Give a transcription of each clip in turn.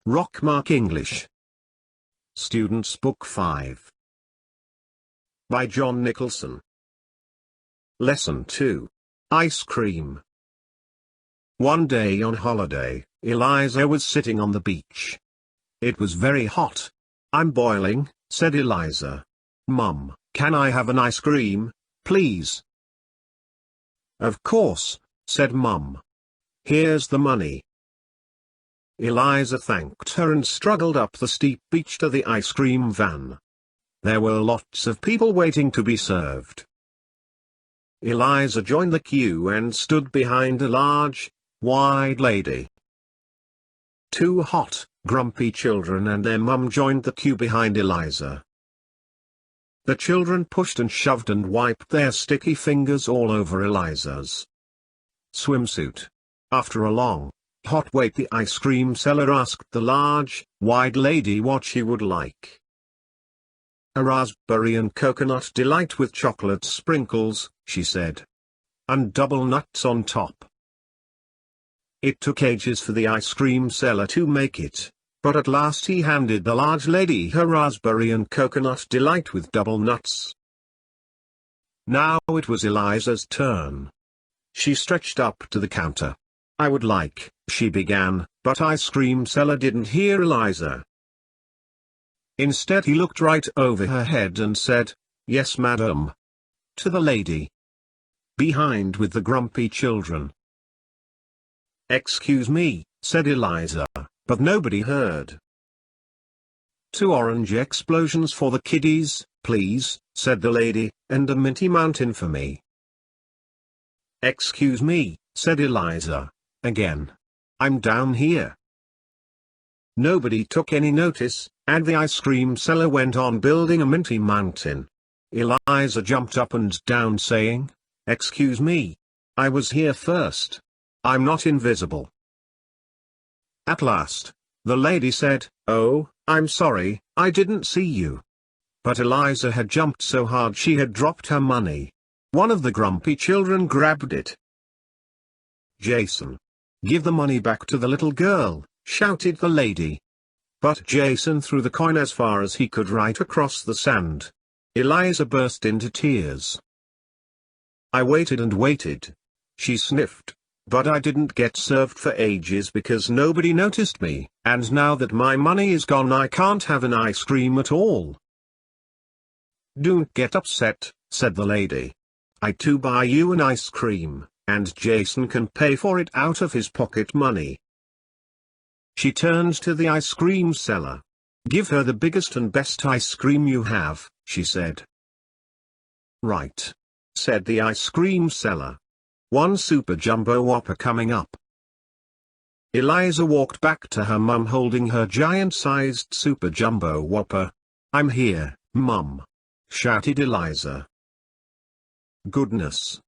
Rockmark English. Students Book 5. By John Nicholson. Lesson 2. Ice Cream. One day on holiday, Eliza was sitting on the beach. It was very hot. "I'm boiling," said Eliza. "Mum, can I have an ice cream, please?" "Of course," said Mum. "Here's the money." Eliza thanked her and struggled up the steep beach to the ice cream van. There were lots of people waiting to be served. Eliza joined the queue and stood behind a large, wide lady. Two hot, grumpy children and their mum joined the queue behind Eliza. The children pushed and shoved and wiped their sticky fingers all over Eliza's swimsuit. After a long, hot wait, the ice cream seller asked the large, wide lady what she would like. "A raspberry and coconut delight with chocolate sprinkles," she said. "And double nuts on top." It took ages for the ice cream seller to make it, but at last he handed the large lady her raspberry and coconut delight with double nuts. Now it was Eliza's turn. She stretched up to the counter. "I would like," she began, but ice cream seller didn't hear Eliza. Instead he looked right over her head and said, "Yes, madam," to the lady behind with the grumpy children. "Excuse me," said Eliza, but nobody heard. "Two orange explosions for the kiddies, please," said the lady, "and a minty mountain for me." "Excuse me," said Eliza, again. "I'm down here." Nobody took any notice, and the ice cream seller went on building a minty mountain. Eliza jumped up and down saying, "Excuse me. I was here first. I'm not invisible." At last, the lady said, "Oh, I'm sorry, I didn't see you." But Eliza had jumped so hard she had dropped her money. One of the grumpy children grabbed it. "Jason, give the money back to the little girl," shouted the lady. But Jason threw the coin as far as he could right across the sand. Eliza burst into tears. "I waited and waited," she sniffed, "but I didn't get served for ages because nobody noticed me, and now that my money is gone I can't have an ice cream at all." "Don't get upset," said the lady. "I too buy you an ice cream, and Jason can pay for it out of his pocket money." She turned to the ice cream seller. "Give her the biggest and best ice cream you have," she said. "Right," said the ice cream seller. "One super jumbo whopper coming up." Eliza walked back to her mum holding her giant-sized super jumbo whopper. "I'm here, Mum," shouted Eliza. "Goodness.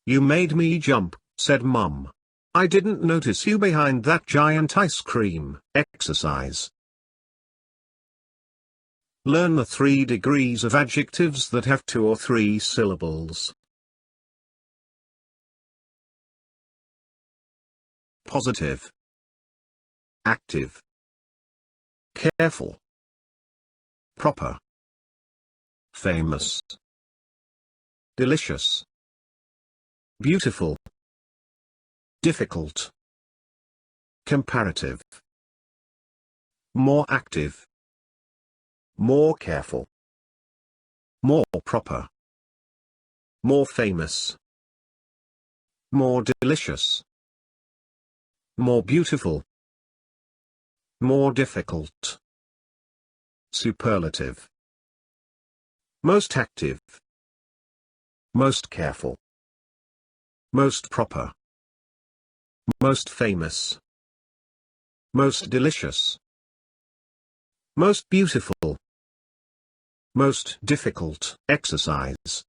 You made me jump," said Mum. "I didn't notice you behind that giant ice cream." Exercise. Learn the 3 degrees of adjectives that have 2 or 3 syllables. Positive, active, careful, proper, famous, delicious, beautiful, difficult, comparative, more active, more careful, more proper, more famous, more delicious, more beautiful, more difficult, superlative, most active, most careful, most proper, most famous, most delicious, most beautiful, most difficult. Exercise.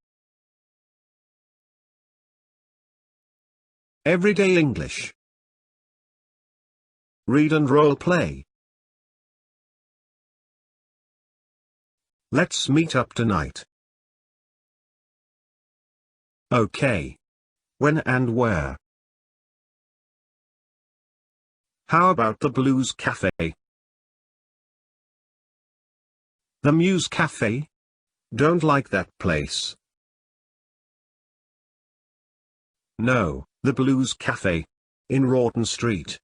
Everyday English. Read and role play. Let's meet up tonight. Okay. When and where? How about the Blues Cafe? The Muse Cafe? Don't like that place. No, the Blues Cafe. In Rawton Street.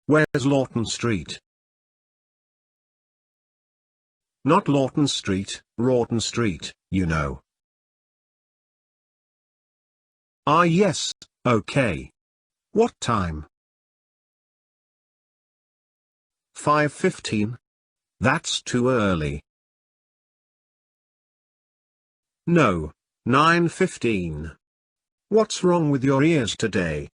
Where's Lawton Street? Not Lawton Street, Rawton Street, you know. Ah yes, okay. What time? 5:15? That's too early. No, 9:15. What's wrong with your ears today?